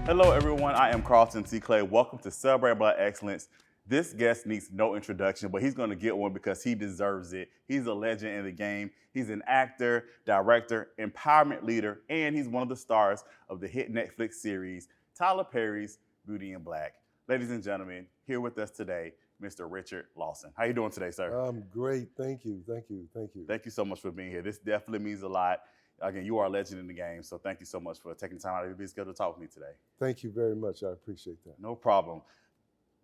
Hello, everyone. I am Carlton T. Clay. Welcome to Celebrate Black Excellence. This guest needs no introduction, but he's going to get one because he deserves it. He's a legend in the game. He's an actor, director, empowerment leader, and he's one of the stars of the hit Netflix series, Tyler Perry's Beauty in Black. Ladies and gentlemen, here with us today, Mr. Richard Lawson. How you doing today, sir? I'm great. Thank you. Thank you so much for being here. This definitely means a lot. Again, you are a legend in the game, so thank you so much for taking time out of your busy schedule to talk with me today. Thank you very much. I appreciate that. No problem.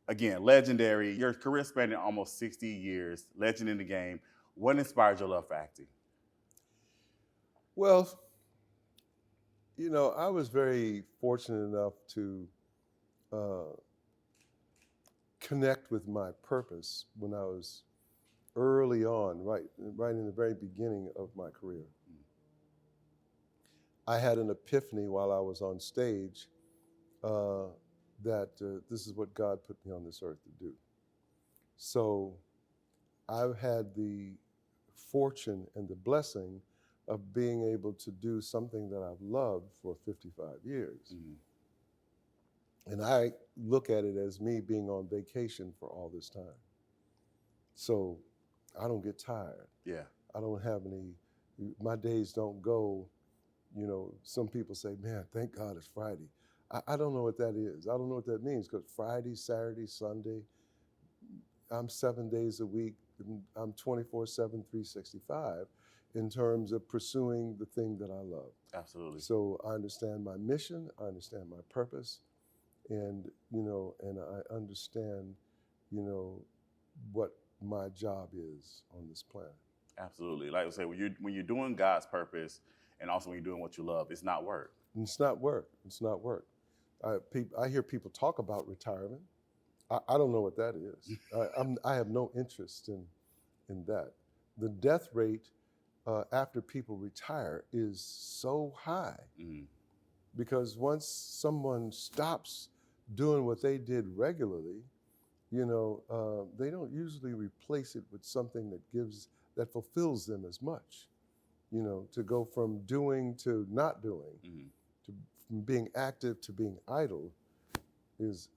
Again, legendary. Your career spanning almost 60 years, legend in the game. What inspired your love for acting? Well, I was very fortunate enough to connect with my purpose when I was early on, right in the very beginning of my career. I had an epiphany while I was on stage that this is what God put me on this earth to do. So I've had the fortune and the blessing of being able to do something that I've loved for 55 years. And I look at it as me being on vacation for all this time. So I don't get tired. Yeah. I don't have my days don't go. Some people say, man, thank God it's Friday. I don't know what that is. I don't know what that means, because Friday, Saturday, Sunday, I'm 7 days a week. I'm 24/7, 365 in terms of pursuing the thing that I love. Absolutely. So I understand my mission, I understand my purpose, and I understand, what my job is on this planet. Absolutely. Like I say, when you're doing God's purpose, and also when you're doing what you love, it's not work. It's not work. It's not work. I hear people talk about retirement. I don't know what that is. I have no interest in that. The death rate after people retire is so high because once someone stops doing what they did regularly, they don't usually replace it with something that fulfills them as much. To go from doing to not doing, from being active to being idle, is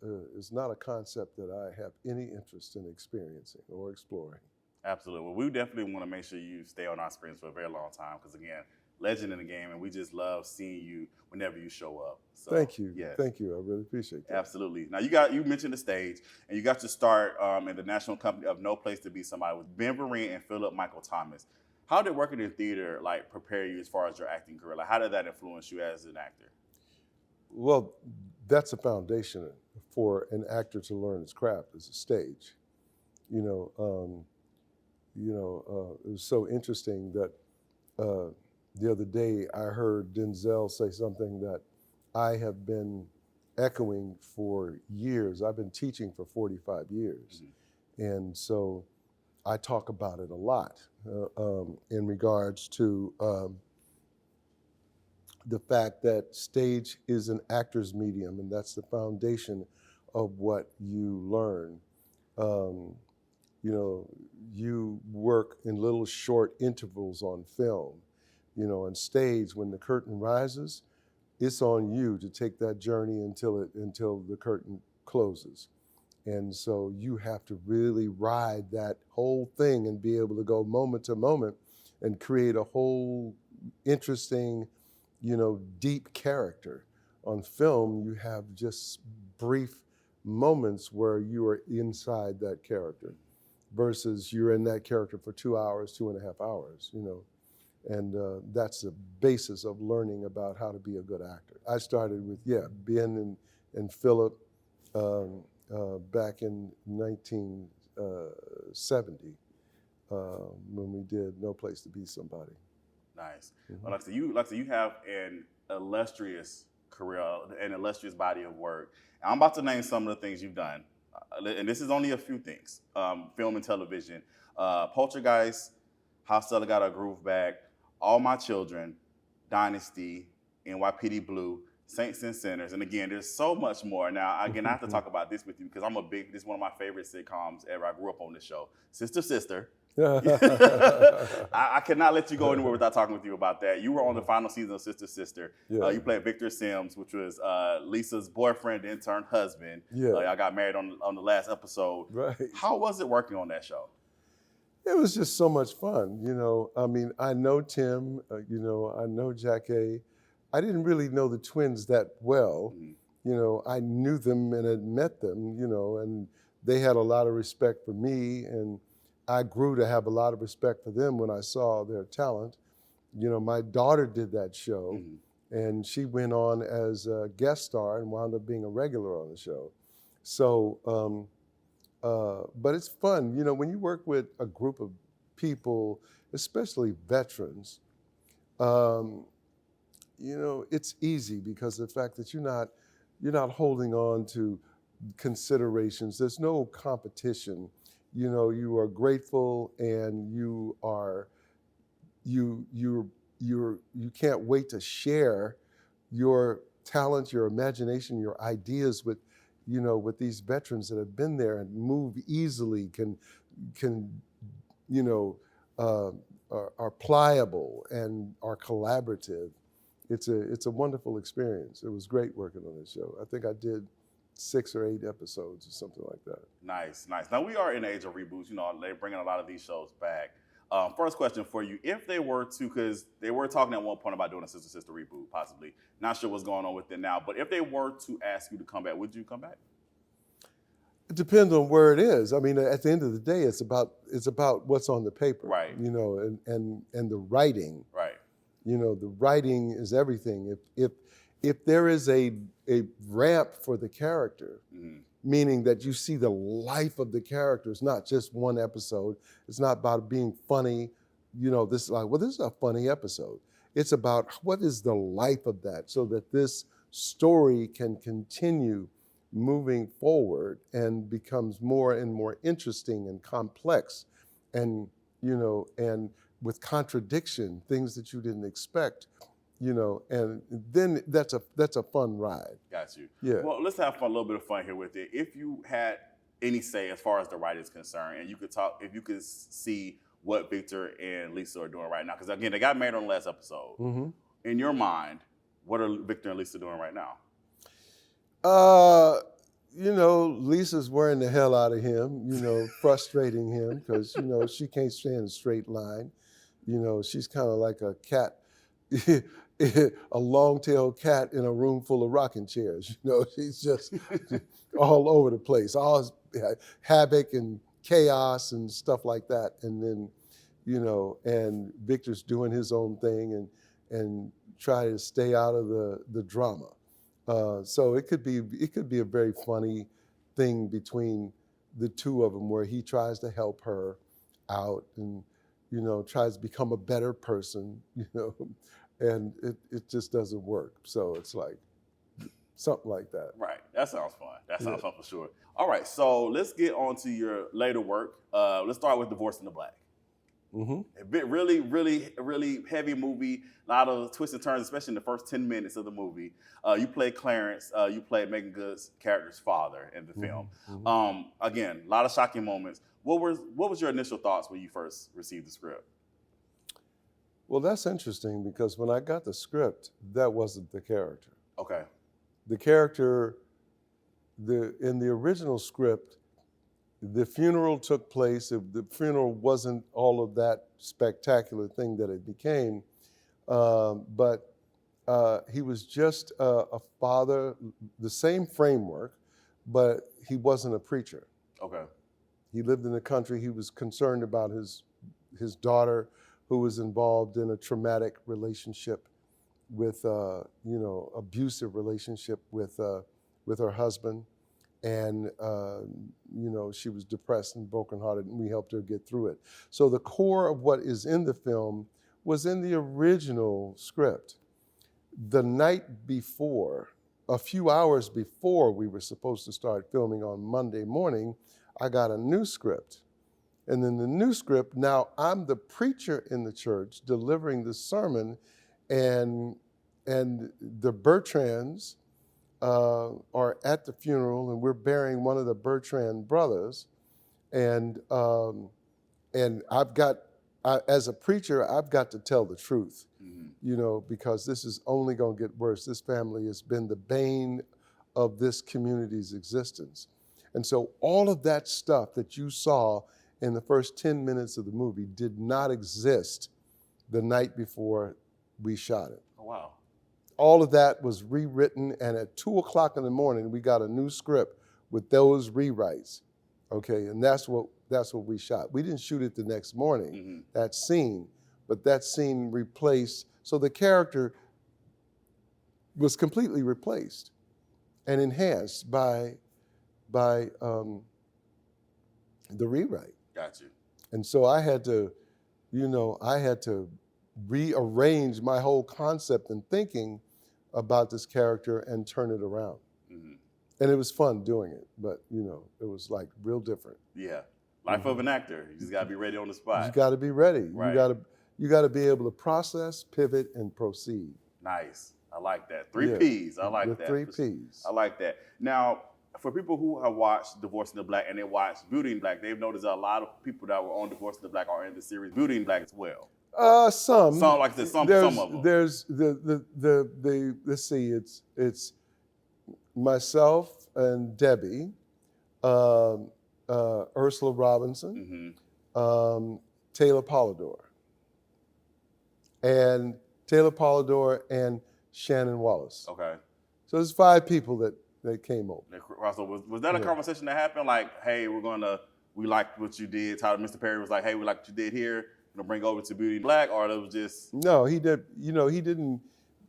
not a concept that I have any interest in experiencing or exploring. Absolutely. Well, we definitely want to make sure you stay on our screens for a very long time because, again, legend in the game, and we just love seeing you whenever you show up. So, thank you. Yes. Thank you. I really appreciate that. Absolutely. Now, you mentioned the stage, and you got to start in the national company of No Place to Be Somebody with Ben Vereen and Philip Michael Thomas. How did working in theater prepare you as far as your acting career? How did that influence you as an actor? Well, that's a foundation for an actor to learn his craft, is a stage. It was so interesting that the other day I heard Denzel say something that I have been echoing for years. I've been teaching for 45 years. And so I talk about it a lot in regards to the fact that stage is an actor's medium, and that's the foundation of what you learn. You work in little short intervals on film. On stage, when the curtain rises, it's on you to take that journey until the curtain closes. And so you have to really ride that whole thing and be able to go moment to moment and create a whole interesting, deep character. On film, you have just brief moments where you are inside that character versus you're in that character for 2 hours, 2.5 hours, And that's the basis of learning about how to be a good actor. I started with, Ben and Philip back in 1970 when we did No Place to Be Somebody. Nice. Well, like I said, you have an illustrious career, an illustrious body of work. And I'm about to name some of the things you've done. And this is only a few things. Film and television. Poltergeist, How Stella Got Her Groove Back, All My Children, Dynasty, NYPD Blue, Saints and Sinners. And again, there's so much more. Now, again, I have to talk about this with you because this is one of my favorite sitcoms ever. I grew up on this show. Sister, Sister. I cannot let you go anywhere without talking with you about that. You were on the final season of Sister Sister. Yeah. You played Victor Sims, which was Lisa's boyfriend and turned husband. Yeah. Y'all got married on the last episode. Right. How was it working on that show? It was just so much fun. I mean, I know Tim, I know Jackie. I didn't really know the twins that well. Mm-hmm. I knew them and had met them, and they had a lot of respect for me, and I grew to have a lot of respect for them when I saw their talent. My daughter did that show, mm-hmm. and she went on as a guest star and wound up being a regular on the show. So, but it's fun. When you work with a group of people, especially veterans, it's easy because of the fact that you're not holding on to considerations. There's no competition. You are grateful, and you can't wait to share your talent, your imagination, your ideas with these veterans that have been there and move easily, are pliable and are collaborative. It's a wonderful experience. It was great working on this show. I think I did 6 or 8 episodes or something like that. Nice. Now we are in the age of reboots. They're bringing a lot of these shows back. First question for you: if they were to, because they were talking at one point about doing a Sister Sister reboot, possibly. Not sure what's going on with it now, but if they were to ask you to come back, would you come back? It depends on where it is. I mean, at the end of the day, it's about what's on the paper, right? And the writing, right? The writing is everything. If there is a ramp for the character, mm-hmm. meaning that you see the life of the character, it's not just one episode. It's not about being funny. This is a funny episode. It's about what is the life of that, so that this story can continue moving forward and becomes more and more interesting and complex, and with contradiction, things that you didn't expect, and then that's a fun ride. Got you. Yeah. Well, let's have a little bit of fun here with it. If you had any say as far as the writing is concerned, and if you could see what Victor and Lisa are doing right now, because again, they got married on the last episode. Mm-hmm. In your mind, what are Victor and Lisa doing right now? Lisa's wearing the hell out of him, frustrating him because, she can't stay in a straight line. She's kind of like a cat, a long-tailed cat in a room full of rocking chairs. She's just all over the place, all havoc and chaos and stuff like that. And then, and Victor's doing his own thing and try to stay out of the drama. So it could be a very funny thing between the two of them, where he tries to help her out and tries to become a better person, and it just doesn't work. So it's like something like that. Right. That sounds fun. That sounds fun for sure. All right. So let's get on to your later work. Let's start with Divorced in the Black. Mm-hmm. A bit really, really, really heavy movie. A lot of twists and turns, especially in the first 10 minutes of the movie. You played Clarence. You played Megan Good's character's father in the film. Mm-hmm. Again, a lot of shocking moments. What was your initial thoughts when you first received the script? Well, that's interesting because when I got the script, that wasn't the character. Okay. The character, in the original script, the funeral took place. The funeral wasn't all of that spectacular thing that it became, but he was just a father, the same framework, but he wasn't a preacher. Okay. He lived in the country. He was concerned about his daughter, who was involved in a traumatic relationship with, abusive relationship with her husband. And, she was depressed and brokenhearted, and we helped her get through it. So the core of what is in the film was in the original script. The night before, a few hours before we were supposed to start filming on Monday morning, I got a new script. And then the new script, now I'm the preacher in the church delivering the sermon, and the Bertrands are at the funeral, and we're burying one of the Bertrand brothers, and and as a preacher, I've got to tell the truth, because this is only going to get worse. This family has been the bane of this community's existence. And so all of that stuff that you saw in the first 10 minutes of the movie did not exist the night before we shot it. Oh, wow. All of that was rewritten, and at 2 o'clock in the morning, we got a new script with those rewrites. Okay, and that's what we shot. We didn't shoot it the next morning, that scene, but that scene replaced, so the character was completely replaced and enhanced by the rewrite. Got you. And so I had to rearrange my whole concept and thinking about this character and turn it around. And it was fun doing it, but it was like real different. Yeah. Life of an actor. You just gotta be ready on the spot. You gotta be ready. Right. You gotta be able to process, pivot, and proceed. Nice. I like that. 3 P's. I like with that. 3 P's. I like that. Now, for people who have watched Divorcing the Black and they watched Beauty in Black, they've noticed a lot of people that were on Divorcing the Black are in the series Beauty in Black as well. Some. Like I said, some of them. There's the let's see, it's myself and Debbie, Ursula Robinson, Taylor Polidor, and Shannon Wallace. Okay. So there's 5 people that came over. So was that a conversation that happened? Like, hey, we liked what you did. Mr. Perry was like, hey, we like what you did here. We're gonna bring over to Beauty in Black, or it was just No, he did. He didn't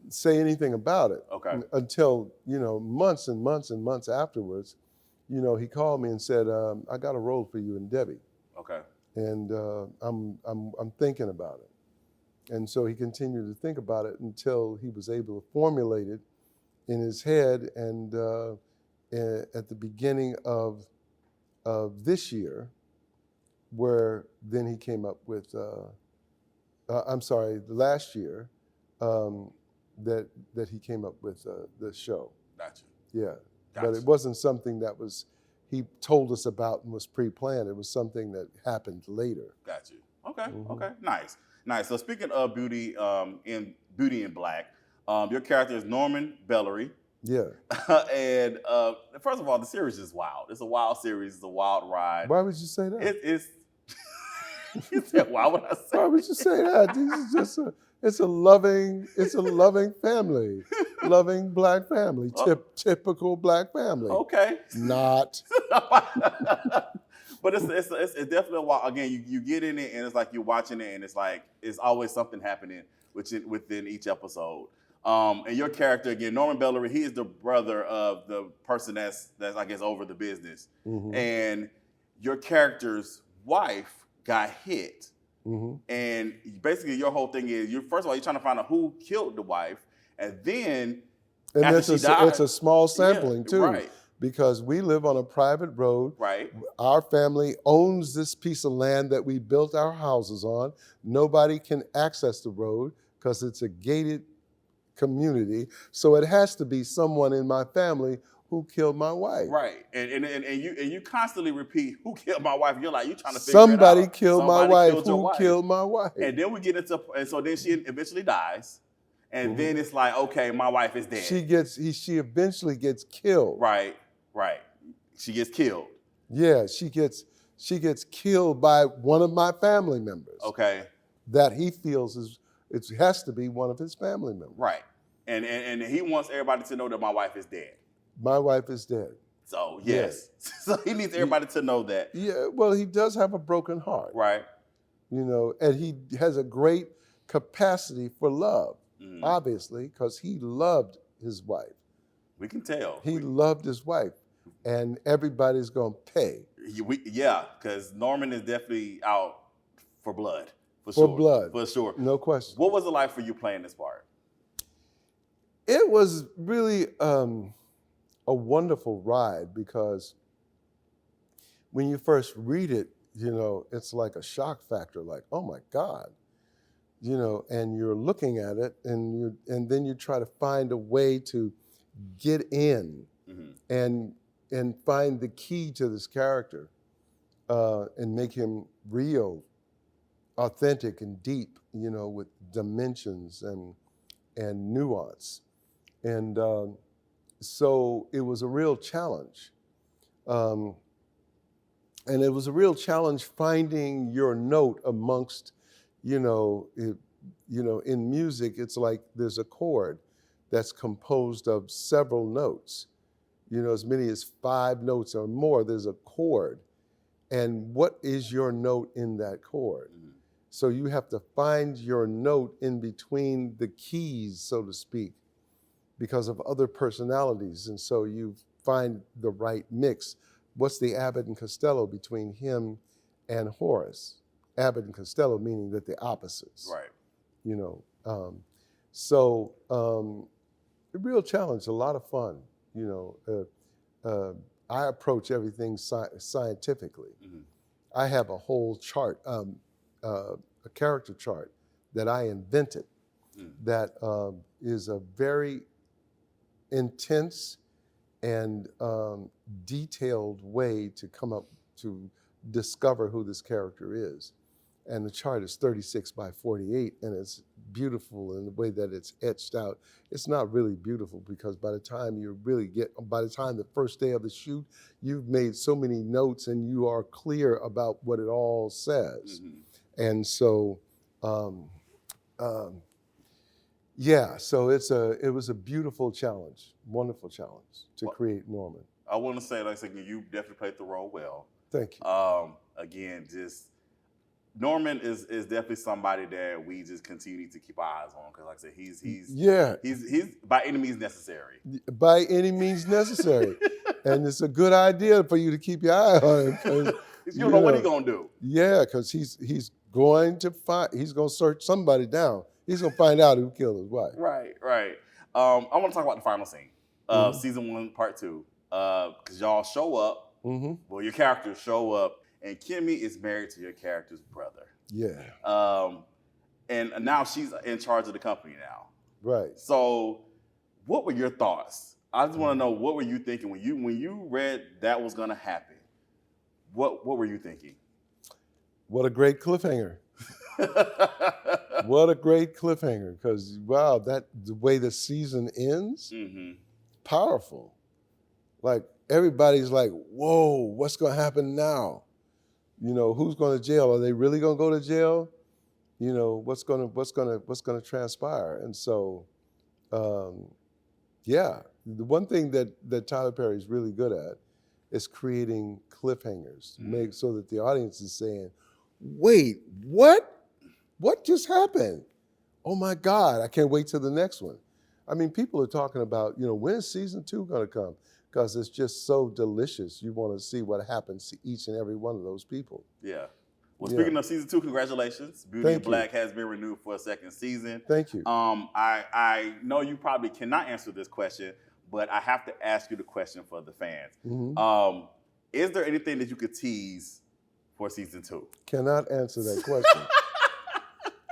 say anything about it. Okay. Until months and months and months afterwards, he called me and said, "I got a role for you and Debbie." Okay. And I'm thinking about it. And so he continued to think about it until he was able to formulate it in his head. And at the beginning of this year, where then he came up with, last year, that he came up with the show. Gotcha. Yeah. Gotcha. But it wasn't something that he told us about and was pre-planned. It was something that happened later. Got you. Okay. Okay. Nice. So speaking of Beauty in Black, your character is Norman Bellery. Yeah. And first of all, the series is wild. It's a wild series. It's a wild ride. Why would you say that? It's you said, why would I say Why would you say that? This is it's a loving family, loving Black family, typical Black family. Okay. Not. But it's definitely wild. Again, you get in it and it's like you're watching it and it's like it's always something happening within each episode. And your character again, Norman Bellery, he is the brother of the person that's I guess over the business, and your character's wife got hit. And basically your whole thing is first of all, you're trying to find out who killed the wife, and then after she died, it's a small sampling too. Right. Because we live on a private road. Right. Our family owns this piece of land that we built our houses on. Nobody can access the road because it's a gated community. So it has to be someone in my family who killed my wife. Right. And you constantly repeat, who killed my wife? You're like, you're trying to figure Somebody it out. killed my wife. Who killed my wife? And then we get into, and so then she eventually dies. And then it's like, okay, my wife is dead. She eventually gets killed. Right. She gets killed. Yeah, she gets killed by one of my family members. Okay. That he feels it has to be one of his family members. Right. And he wants everybody to know that my wife is dead. My wife is dead. So yes. Yeah. So he needs everybody to know that. Yeah, well, he does have a broken heart. Right. And he has a great capacity for love, obviously, because he loved his wife. We can tell. He loved his wife, and everybody's going to pay. Yeah, because Norman is definitely out for blood. For sure. No question. What was it like for you playing this part? It was really a wonderful ride because when you first read it, it's like a shock factor, like, oh my God, and you're looking at it and then you try to find a way to get in and find the key to this character and make him real authentic and deep, you know, with dimensions and nuance. And so it was a real challenge. Um, and it was a real challenge finding your note amongst, you know, in music, it's like there's a chord that's composed of several notes, you know, as many as 5 notes or more, there's a chord. And what is your note in that chord? Mm-hmm. So you have to find your note in between the keys, so to speak, because of other personalities. And so you find the right mix. What's the Abbott and Costello between him and Horace? Abbott and Costello meaning that they're opposites. Right. You know, a real challenge, a lot of fun. You know, I approach everything scientifically. Mm-hmm. I have a whole chart, a character chart that I invented that is a very intense and detailed way to come up to discover who this character is. And the chart is 36 by 48, and it's beautiful in the way that it's etched out. It's not really beautiful because by the time the first day of the shoot, you've made so many notes and you are clear about what it all says. Mm-hmm. And so, so it was a beautiful challenge, wonderful challenge to create Norman. I want to say, like I said, you definitely played the role well. Thank you. Again, Norman is definitely somebody that we just continue to keep our eyes on because, like I said, he's by any means necessary. By any means necessary, and it's a good idea for you to keep your eye on him because you don't know what he's gonna do. Yeah, because he's going to search somebody down. He's gonna find out who killed his wife. Right. I want to talk about the final scene of season 1, part 2, because y'all show up. Mm-hmm. Well, your characters show up. And Kimmy is married to your character's brother. Yeah. And now she's in charge of the company now. Right. So, what were your thoughts? I just want to know, what were you thinking when you read that was going to happen? What were you thinking? What a great cliffhanger! What a great cliffhanger! Because wow, the way the season ends, powerful. Like everybody's like, "Whoa, what's going to happen now?" You know, who's going to jail? Are they really going to go to jail? You know, what's going to transpire? And so, the one thing that Tyler Perry is really good at is creating cliffhangers, make so that the audience is saying, "Wait, what? What just happened? Oh my God, I can't wait till the next one." I mean, people are talking about, you know, when is season 2 going to come? Because it's just so delicious. You want to see what happens to each and every one of those people. Yeah. Well, speaking of season 2, congratulations. Beauty and Black has been renewed for a second season. Thank you. I know you probably cannot answer this question, but I have to ask you the question for the fans. Mm-hmm. Is there anything that you could tease for season 2? Cannot answer that question.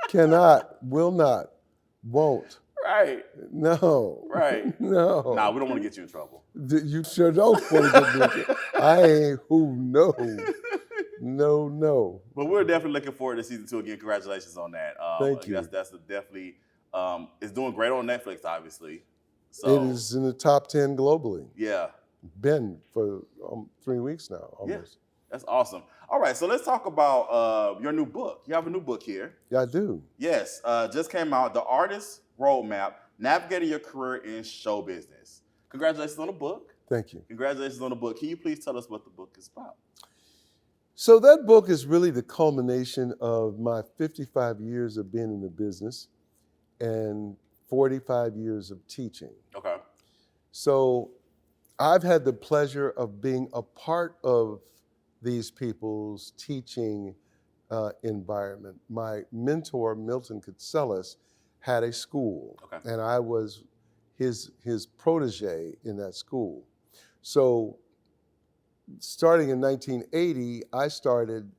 Cannot, will not, won't. Right. No. Right. No. Nah, we don't want to get you in trouble. You sure don't want to get me in trouble. I ain't who knows. No. But we're definitely looking forward to season 2 again. Congratulations on that. Thank you. That's definitely, it's doing great on Netflix, obviously. So it is in the top 10 globally. Yeah. Been for 3 weeks now, almost. Yeah. That's awesome. All right, so let's talk about your new book. You have a new book here. Yeah, I do. Yes, just came out, The Artist's Roadmap, Navigating Your Career in Show Business. Congratulations on the book. Thank you. Congratulations on the book. Can you please tell us what the book is about? So that book is really the culmination of my 55 years of being in the business and 45 years of teaching. Okay. So I've had the pleasure of being a part of these people's teaching environment. My mentor, Milton Katselas, had a school, and I was his protege in that school. So starting in 1980, I started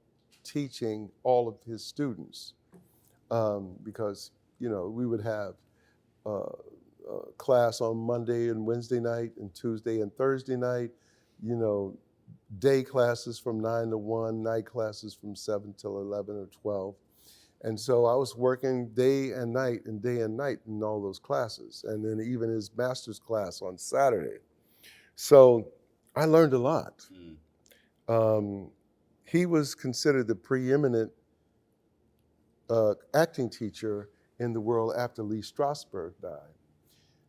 teaching all of his students because, you know, we would have class on Monday and Wednesday night and Tuesday and Thursday night, you know, day classes from 9 to 1, night classes from 7 till 11 or 12. And so I was working day and night in all those classes, and then even his master's class on Saturday. So I learned a lot. He was considered the preeminent acting teacher in the world after Lee Strasberg died.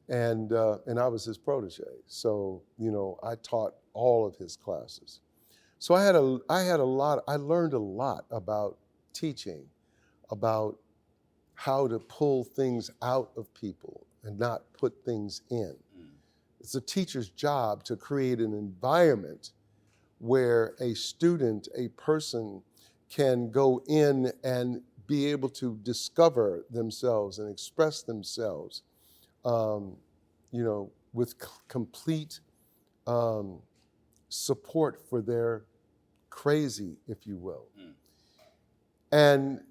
And I was his protege. So, I taught all of his classes. So I learned a lot about teaching, about how to pull things out of people and not put things in. It's a teacher's job to create an environment where a student, a person, can go in and be able to discover themselves and express themselves, with complete support for their crazy, if you will. And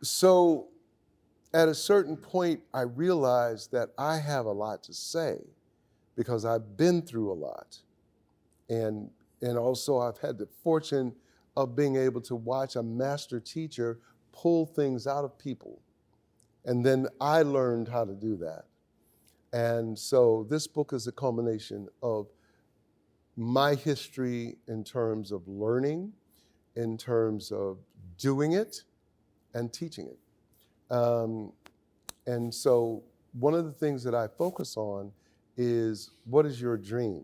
so at a certain point, I realized that I have a lot to say because I've been through a lot. And also I've had the fortune of being able to watch a master teacher pull things out of people. And then I learned how to do that. And so this book is a culmination of my history in terms of learning, in terms of doing it, and teaching it. And so one of the things that I focus on is, what is your dream?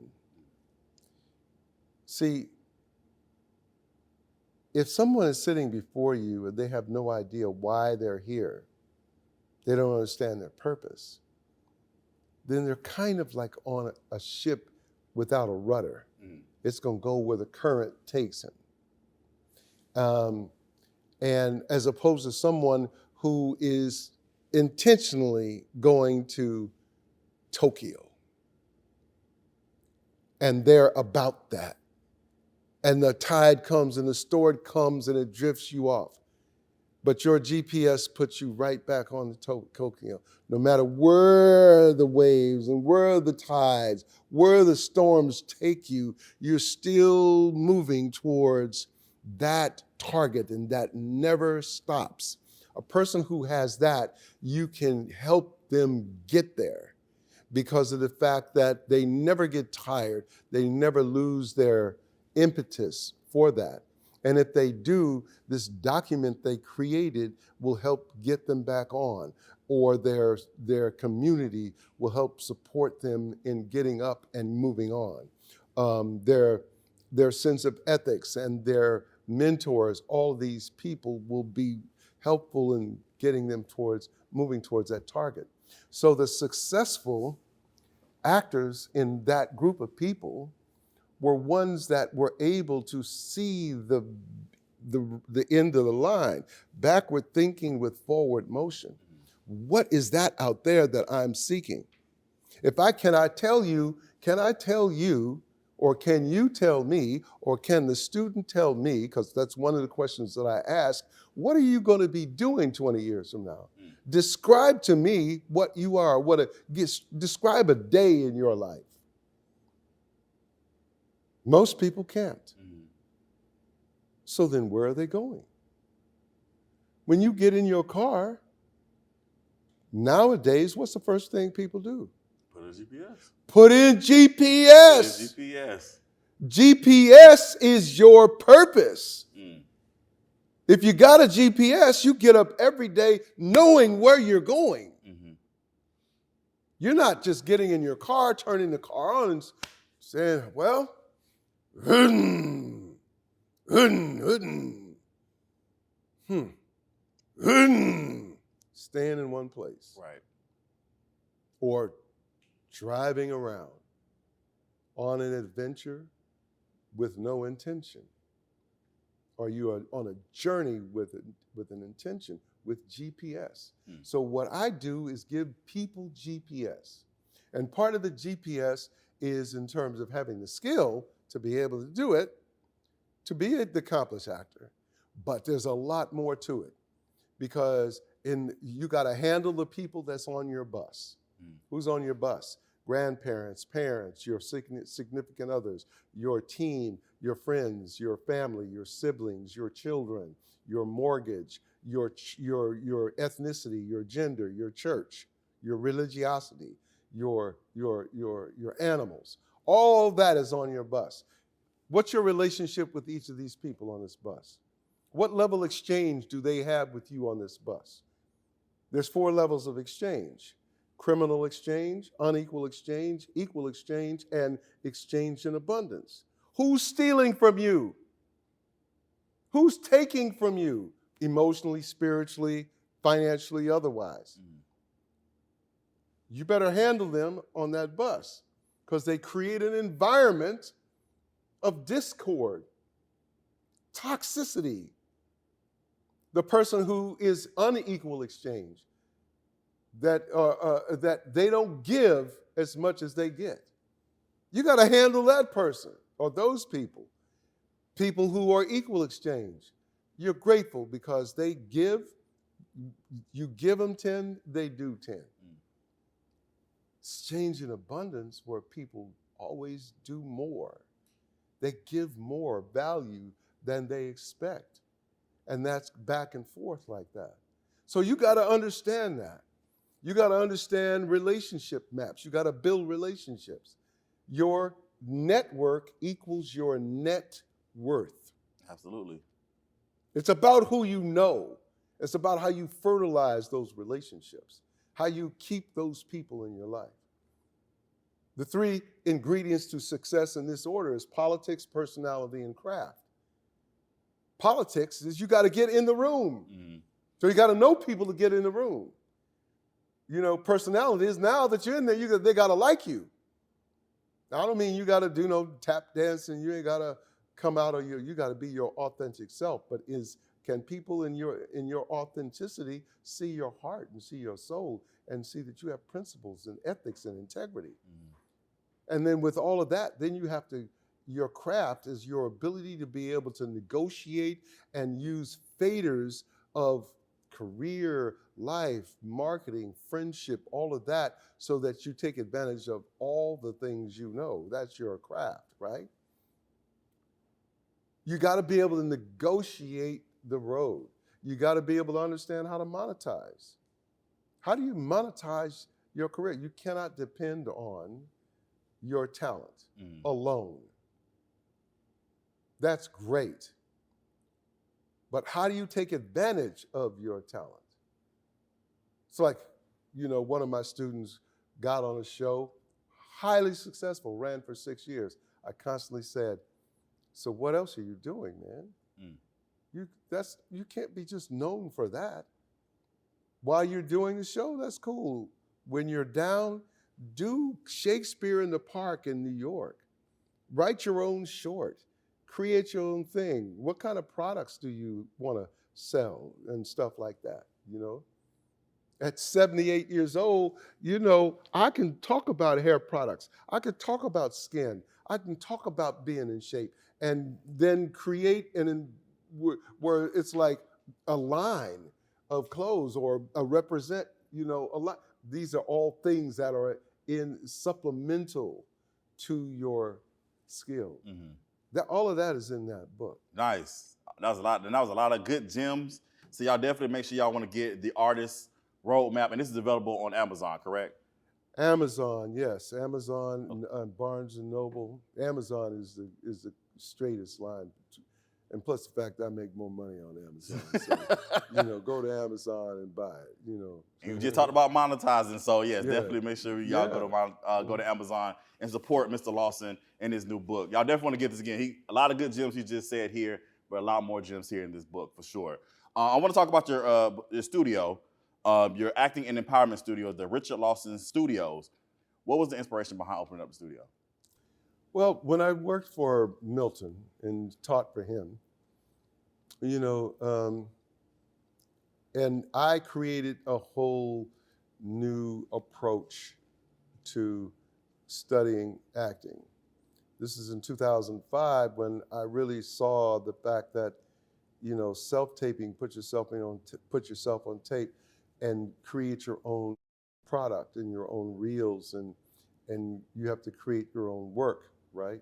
See, if someone is sitting before you and they have no idea why they're here, they don't understand their purpose, then they're kind of like on a ship without a rudder. It's going to go where the current takes him. And as opposed to someone who is intentionally going to Tokyo, and they're about that. And the tide comes and the storm comes and it drifts you off. But your GPS puts you right back on the Tokyo. No matter where the waves and where the tides, where the storms take you, you're still moving towards that target, and that never stops. A person who has that, you can help them get there because of the fact that they never get tired, they never lose their impetus for that. And if they do, this document they created will help get them back on, or their community will help support them in getting up and moving on. Their sense of ethics and their mentors, all these people will be helpful in getting them moving towards that target. So the successful actors in that group of people were ones that were able to see the end of the line, backward thinking with forward motion. What is that out there that I'm seeking? Can I tell you, or can you tell me, or can the student tell me, because that's one of the questions that I ask, what are you going to be doing 20 years from now? Describe to me what you are, describe a day in your life. Most people can't. So then where are they going? When you get in your car, nowadays, what's the first thing people do? Put in GPS. Put in GPS. Put in GPS. GPS is your purpose. If you got a GPS, you get up every day knowing where you're going. You're not just getting in your car, turning the car on and saying, well, staying in one place. Right. Or driving around on an adventure with no intention. Or you are on a journey with an intention, with GPS. So what I do is give people GPS. And part of the GPS is in terms of having the skill to be able to do it, to be an accomplished actor. But there's a lot more to it, because you got to handle the people that's on your bus. Who's on your bus? grandparents, parents, your significant others, your team, your friends, your family, your siblings, your children, your mortgage, your ethnicity, your gender, your church, your religiosity, your animals. All that is on your bus. What's your relationship with each of these people on this bus? What level exchange do they have with you on this bus? There's 4 levels of exchange: criminal exchange, unequal exchange, equal exchange, and exchange in abundance. Who's stealing from you? Who's taking from you emotionally, spiritually, financially, otherwise? You better handle them on that bus, because they create an environment of discord, toxicity. The person who is unequal exchange, that they don't give as much as they get. You got to handle that person or those people. People who are equal exchange, you're grateful because they give. You give them 10, they do 10. Exchange in abundance, where people always do more. They give more value than they expect. And that's back and forth like that. So you got to understand that. You got to understand relationship maps. You got to build relationships. Your network equals your net worth. Absolutely. It's about who you know. It's about how you fertilize those relationships, how you keep those people in your life. The 3 ingredients to success in this order is politics, personality, and craft. Politics is you got to get in the room. So you got to know people to get in the room. Personality is now that you're in there, they got to like you. Now, I don't mean you got to do no tap dancing. You ain't got to come out of you got to be your authentic self. But can people in your authenticity see your heart and see your soul and see that you have principles and ethics and integrity? And then with all of that, then your craft is your ability to be able to negotiate and use faders of career, life, marketing, friendship, all of that, so that you take advantage of all the things you know. That's your craft, right? You got to be able to negotiate the road. You got to be able to understand how to monetize. How do you monetize your career? You cannot depend on your talent alone. That's great. But how do you take advantage of your talent? It's like, one of my students got on a show, highly successful, ran for 6 years. I constantly said, so what else are you doing, man? You can't be just known for that. While you're doing the show, that's cool. When you're down, do Shakespeare in the Park in New York. Write your own short. Create your own thing. What kind of products do you want to sell and stuff like that, At 78 years old, I can talk about hair products. I can talk about skin. I can talk about being in shape, and then create where it's like a line of clothes or a represent, a lot. These are all things that are supplemental to your skill. That all of that is in that book. Nice. That was a lot. And that was a lot of good gems. So y'all definitely make sure y'all want to get the Artist Roadmap, and this is available on Amazon, correct? Amazon, yes. Amazon, Barnes and Noble. Amazon is the straightest line. And plus the fact that I make more money on Amazon. So, go to Amazon and buy it, And we just talked about monetizing. So yes, definitely make sure y'all go to Amazon and support Mr. Lawson and his new book. Y'all definitely want to get this again. A lot of good gems he just said here, but a lot more gems here in this book for sure. I want to talk about your studio, your acting and empowerment studio, the Richard Lawson Studios. What was the inspiration behind opening up the studio? Well, when I worked for Milton and taught for him, and I created a whole new approach to studying acting. This is in 2005 when I really saw the fact that, self-taping, put yourself on tape and create your own product and your own reels and and you have to create your own work, right?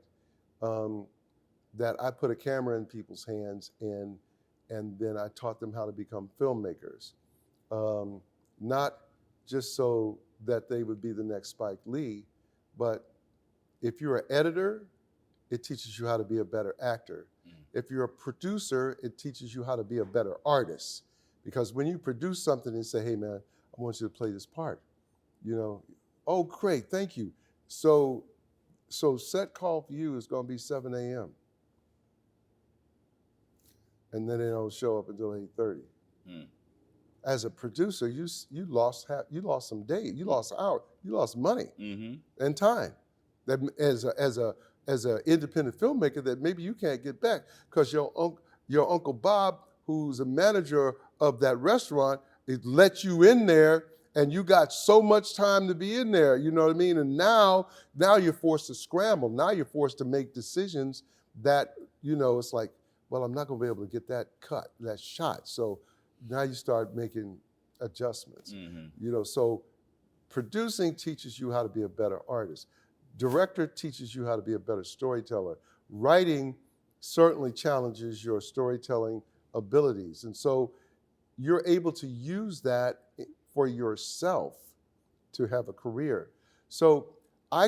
That I put a camera in people's hands, and then I taught them how to become filmmakers. Not just so that they would be the next Spike Lee, but if you're an editor, it teaches you how to be a better actor. If you're a producer, it teaches you how to be a better artist. Because when you produce something and say, hey man, I want you to play this part, oh great, thank you. So set call for you is gonna be 7 a.m. And then they don't show up until 8:30. As a producer, you lost some days, you lost hours, you lost money and time. That as a independent filmmaker, that maybe you can't get back because your Uncle Bob, who's a manager of that restaurant, it let you in there, and you got so much time to be in there. You know what I mean? And now you're forced to scramble. Now you're forced to make decisions that it's like, well, I'm not going to be able to get that cut, that shot. So now you start making adjustments. So producing teaches you how to be a better artist. Director teaches you how to be a better storyteller. Writing certainly challenges your storytelling abilities. And so you're able to use that for yourself to have a career. So I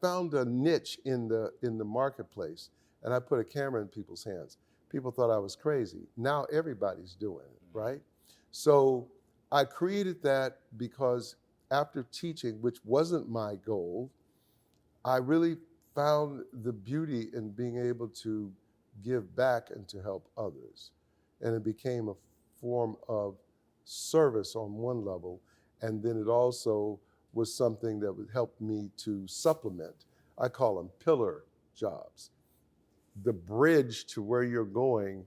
found a niche in the marketplace, and I put a camera in people's hands. People thought I was crazy. Now everybody's doing it, right? So I created that because after teaching, which wasn't my goal, I really found the beauty in being able to give back and to help others. And it became a form of service on one level, and then it also was something that would help me to supplement. I call them pillar jobs. The bridge to where you're going,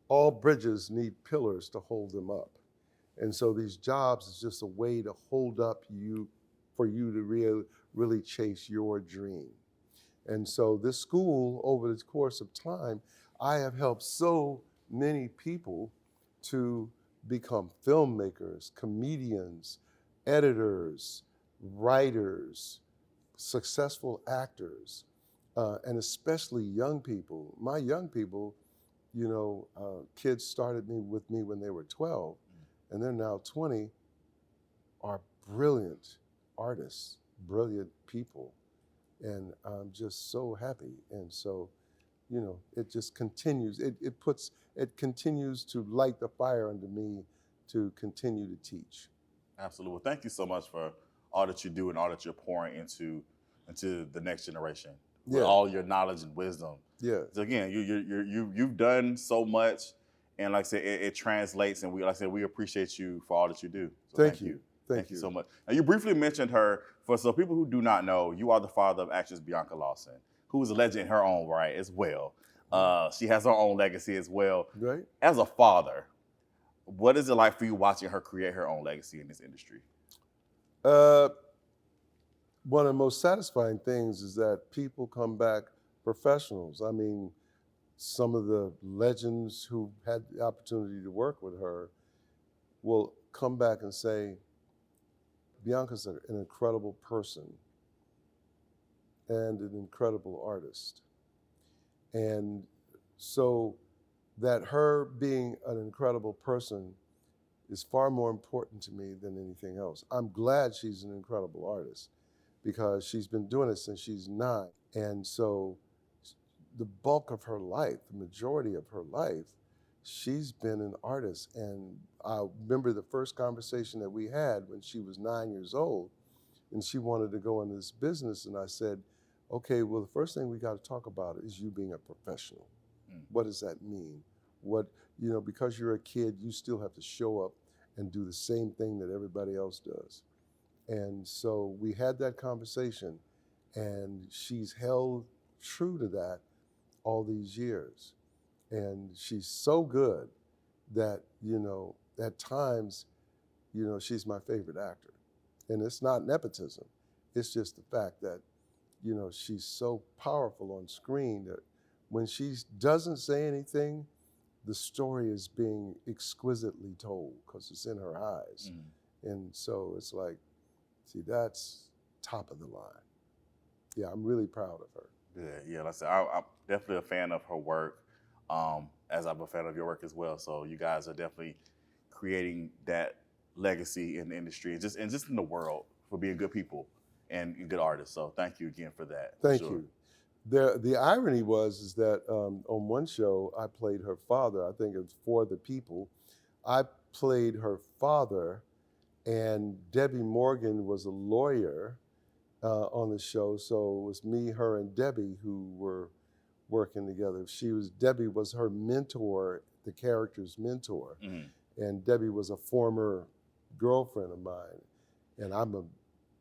all bridges need pillars to hold them up. And so these jobs is just a way to hold up you, for you to really chase your dream. And so this school, over the course of time, I have helped so many people to become filmmakers, comedians, editors, writers, successful actors, and especially young people. My young people, kids started with me when they were 12, and they're now 20, are brilliant artists, brilliant people. And I'm just so happy. And so, it just continues. It continues to light the fire under me to continue to teach. Absolutely. Well, thank you so much for all that you do and all that you're pouring into the next generation with all your knowledge and wisdom. Yeah. So again, you've done so much, and like I said, it translates. And we appreciate you for all that you do. So thank you. Thank you so much. Now, you briefly mentioned her. So people who do not know, you are the father of actress Bianca Lawson, who is a legend in her own right as well. She has her own legacy as well. Right. As a father, what is it like for you watching her create her own legacy in this industry? One of the most satisfying things is that people come back professionals. I mean, some of the legends who had the opportunity to work with her will come back and say, Bianca's an incredible person and an incredible artist. And so that her being an incredible person is far more important to me than anything else. I'm glad she's an incredible artist because she's been doing it since she's 9. And so the bulk of her life, the majority of her life, she's been an artist. And I remember the first conversation that we had when she was 9 years old, and she wanted to go into this business. And I said, okay, well, the first thing we got to talk about is you being a professional. What does that mean? Because you're a kid, you still have to show up and do the same thing that everybody else does. And so we had that conversation, and she's held true to that all these years. And she's so good that, at times, she's my favorite actor. And it's not nepotism. It's just the fact that, she's so powerful on screen that when she doesn't say anything, the story is being exquisitely told because it's in her eyes. And so it's like, see, that's top of the line. Yeah, I'm really proud of her. Good. Yeah, like I said, I'm definitely a fan of her work, as I'm a fan of your work as well. So you guys are definitely creating that legacy in the industry and just in the world for being good people and good artists. So thank you again for that. Thank you. The irony is that on one show I played her father. I think it was For the People. I played her father, and Debbie Morgan was a lawyer on the show. So it was me, her, and Debbie who were working together. Debbie was her mentor, the character's mentor, and Debbie was a former girlfriend of mine, and I'm a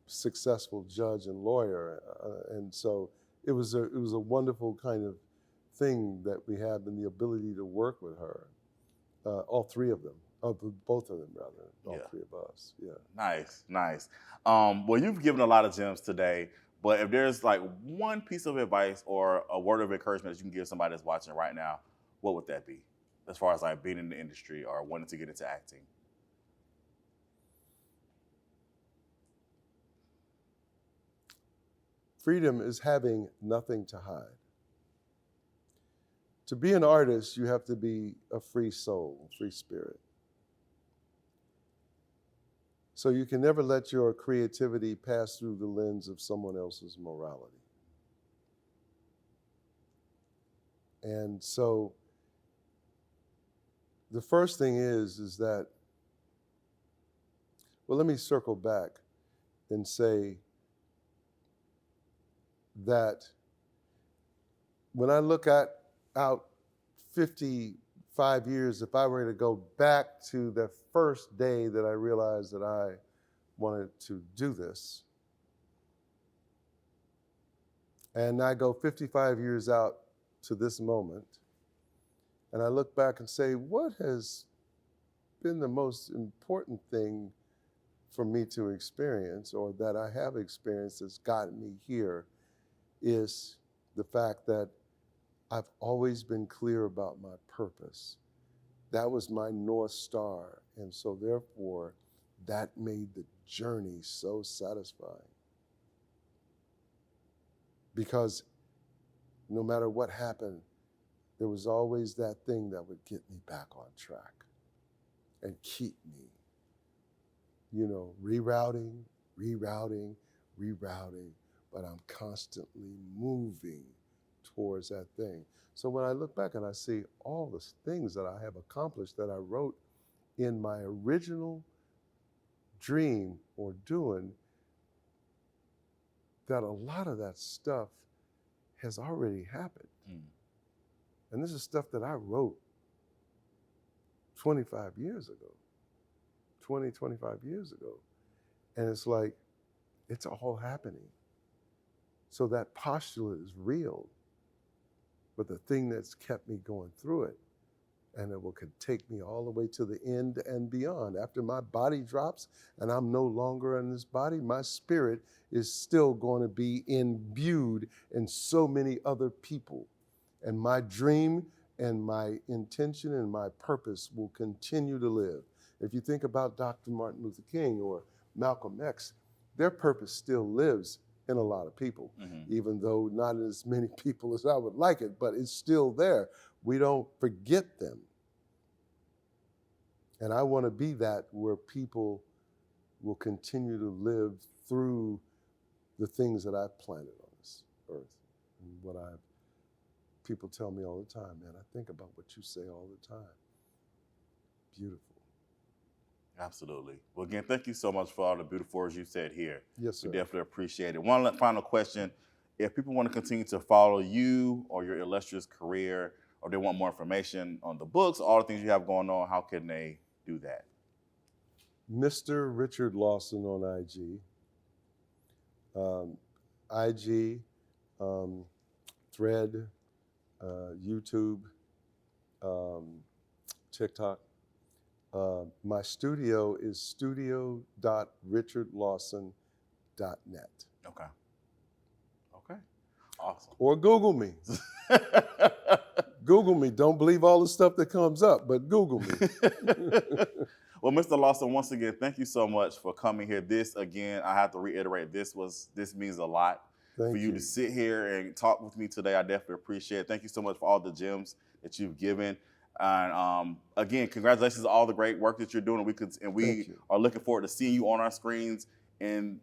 successful judge and lawyer, and so it was a wonderful kind of thing that we had and the ability to work with her, all three of them, both of them rather, all three of us. Yeah. Nice. Well, you've given a lot of gems today, but if there's like one piece of advice or a word of encouragement that you can give somebody that's watching right now, what would that be? As far as like being in the industry or wanting to get into acting? Freedom is having nothing to hide. To be an artist, you have to be a free soul, free spirit. So you can never let your creativity pass through the lens of someone else's morality. And so the first thing is that, well, let me circle back and say that when I look out 55 years, if I were to go back to the first day that I realized that I wanted to do this, and I go 55 years out to this moment, and I look back and say, what has been the most important thing for me to experience, or that I have experienced that's gotten me here, is the fact that I've always been clear about my purpose. That was my North Star. And so therefore, that made the journey so satisfying. Because no matter what happened, there was always that thing that would get me back on track and keep me, rerouting, but I'm constantly moving towards that thing. So when I look back and I see all the things that I have accomplished that I wrote in my original dream or doing, that a lot of that stuff has already happened. And this is stuff that I wrote 25 years ago. And it's like, it's all happening. So that postulate is real, but the thing that's kept me going through it, and it could take me all the way to the end and beyond. After my body drops and I'm no longer in this body, my spirit is still going to be imbued in so many other people. And my dream and my intention and my purpose will continue to live. If you think about Dr. Martin Luther King or Malcolm X, their purpose still lives in a lot of people, even though not as many people as I would like it, but it's still there. We don't forget them. And I want to be that where people will continue to live through the things that I've planted on this earth. And people tell me all the time, man, I think about what you say all the time. Beautiful. Absolutely. Well, again, thank you so much for all the beautiful words you said here. Yes, sir. We definitely appreciate it. One final question. If people want to continue to follow you or your illustrious career, or they want more information on the books, all the things you have going on, how can they do that? Mr. Richard Lawson on IG. Thread, YouTube, TikTok. My studio is studio.richardlawson.net. Okay. Awesome. Or Google me. Google me. Don't believe all the stuff that comes up, but Google me. Well, Mr. Lawson, once again, thank you so much for coming here. This, again, I have to reiterate, this means a lot. Thank for you to sit here and talk with me today. I definitely appreciate it. Thank you so much for all the gems that you've given. And again, congratulations on all the great work that you're doing. We are looking forward to seeing you on our screens in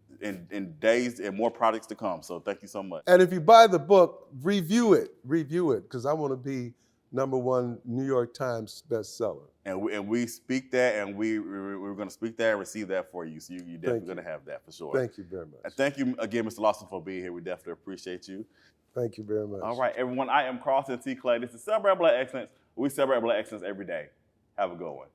days and more products to come. So thank you so much. And if you buy the book, review it, because I want to be #1 New York Times bestseller. And we speak that, and we're going to speak that and receive that for you. So you're definitely going to have that for sure. Thank you very much. And thank you again, Mr. Lawson, for being here. We definitely appreciate you. Thank you very much. All right, everyone. I am Carlton T. Clay. This is Celebrate Black Excellence. We celebrate Black excellence every day. Have a good one.